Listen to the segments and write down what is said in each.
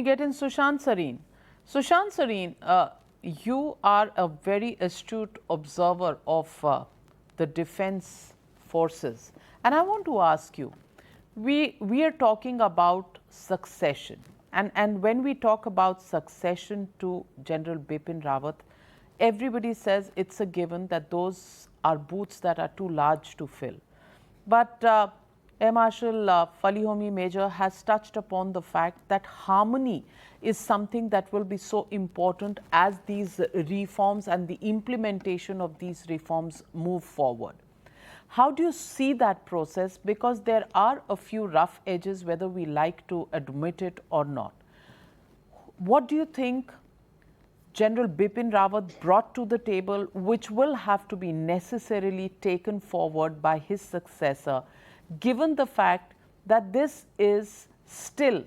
get in Sushant Sareen. Sushant Sareen, you are a very astute observer of the defense forces. And I want to ask you, we are talking about succession. And when we talk about succession to General Bipin Rawat, everybody says it's a given that those are boots that are too large to fill. But Air Marshal Falihomi Major has touched upon the fact that harmony is something that will be so important as these reforms and the implementation of these reforms move forward. How do you see that process? Because there are a few rough edges, whether we like to admit it or not. What do you think General Bipin Rawat brought to the table, which will have to be necessarily taken forward by his successor, given the fact that this is still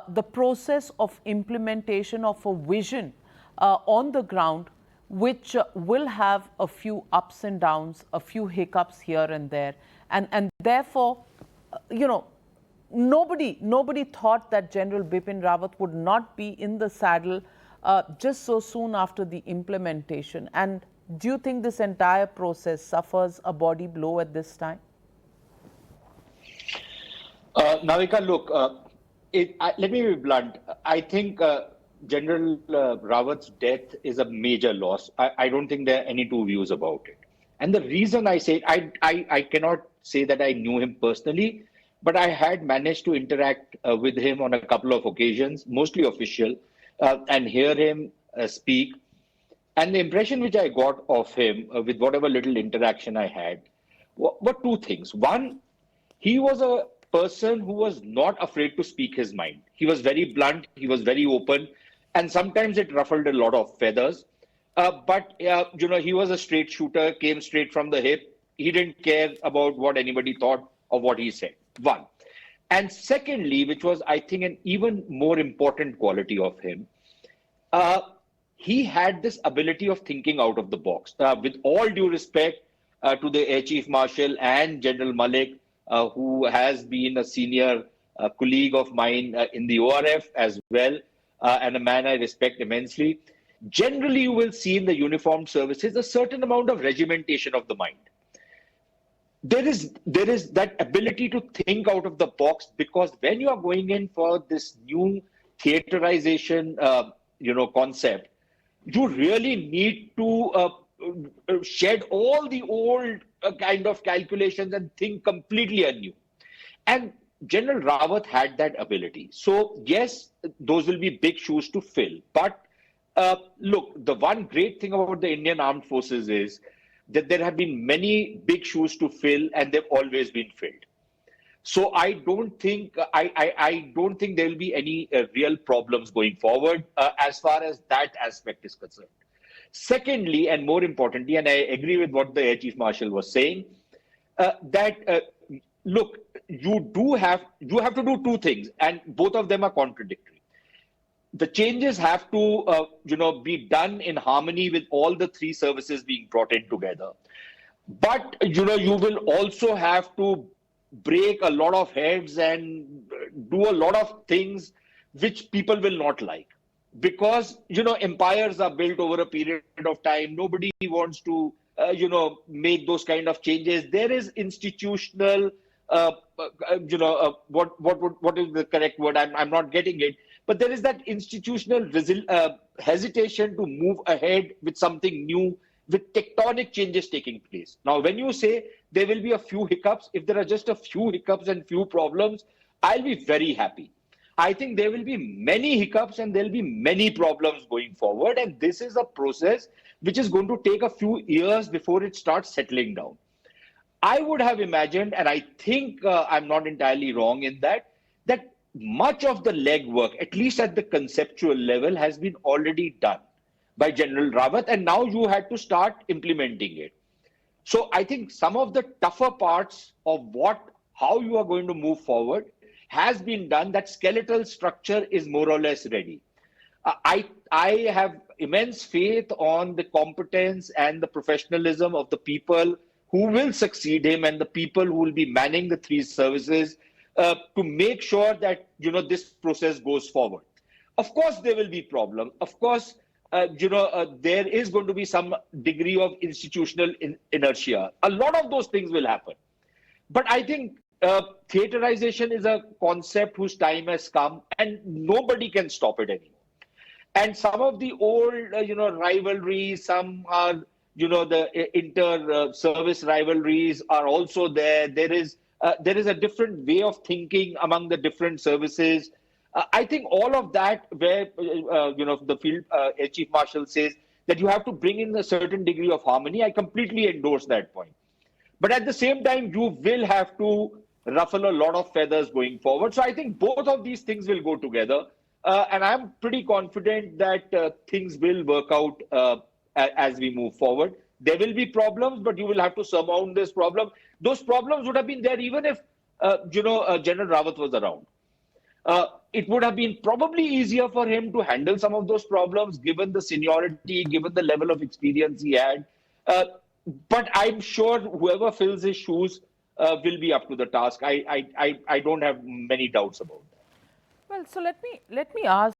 the process of implementation of a vision on the ground, which will have a few ups and downs, a few hiccups here and there, and therefore, nobody thought that General Bipin Rawat would not be in the saddle just so soon after the implementation. And do you think this entire process suffers a body blow at this time? Navika, look, let me be blunt. I think General Rawat's death is a major loss. I don't think there are any two views about it. And the reason I say it, I cannot say that I knew him personally, but I had managed to interact with him on a couple of occasions, mostly official, and hear him speak. And the impression which I got of him with whatever little interaction I had were two things. One, he was a person who was not afraid to speak his mind. He was very blunt, he was very open, and sometimes it ruffled a lot of feathers. But he was a straight shooter, came straight from the hip. He didn't care about what anybody thought of what he said. One. And secondly, which was, I think, an even more important quality of him, he had this ability of thinking out of the box. With all due respect to the Air Chief Marshal and General Malik, who has been a senior colleague of mine in the ORF as well, and a man I respect immensely. Generally, you will see in the uniformed services a certain amount of regimentation of the mind. There is that ability to think out of the box, because when you are going in for this new theaterization, concept, you really need to shed all the old kind of calculations and think completely anew. And General Rawat had that ability. So yes, those will be big shoes to fill. But look, the one great thing about the Indian Armed Forces is that there have been many big shoes to fill, and they've always been filled. So I don't think there will be any real problems going forward as far as that aspect is concerned. Secondly, and more importantly, and I agree with what the Air Chief Marshal was saying, look, you have to do two things, and both of them are contradictory. The changes have to, be done in harmony with all the three services being brought in together. But, you will also have to break a lot of heads and do a lot of things which people will not like. Because, empires are built over a period of time. Nobody wants to, make those kind of changes. There is institutional, what is the correct word? I'm not getting it. But there is that institutional hesitation to move ahead with something new, with tectonic changes taking place. Now, when you say there will be a few hiccups, if there are just a few hiccups and few problems, I'll be very happy. I think there will be many hiccups and there'll be many problems going forward. And this is a process which is going to take a few years before it starts settling down. I would have imagined, and I think I'm not entirely wrong in that much of the legwork, at least at the conceptual level, has been already done by General Rawat, and now you had to start implementing it. So I think some of the tougher parts of how you are going to move forward has been done. That skeletal structure is more or less ready. I have immense faith on the competence and the professionalism of the people who will succeed him and the people who will be manning the three services to make sure that this process goes forward. Of course, there will be problems. Of course, there is going to be some degree of institutional inertia. A lot of those things will happen. But I think theaterization is a concept whose time has come, and nobody can stop it anymore. And some of the old, rivalries, some are, the inter-service rivalries are also there. There is a different way of thinking among the different services. I think all of that, where the field Air Chief Marshal says that you have to bring in a certain degree of harmony, I completely endorse that point. But at the same time, you will have to ruffle a lot of feathers going forward. So I think both of these things will go together. And I'm pretty confident that things will work out as we move forward. There will be problems, but you will have to surmount this problem. Those problems would have been there even if, General Rawat was around. It would have been probably easier for him to handle some of those problems, given the seniority, given the level of experience he had. But I'm sure whoever fills his shoes will be up to the task. I don't have many doubts about that. Well, so let me ask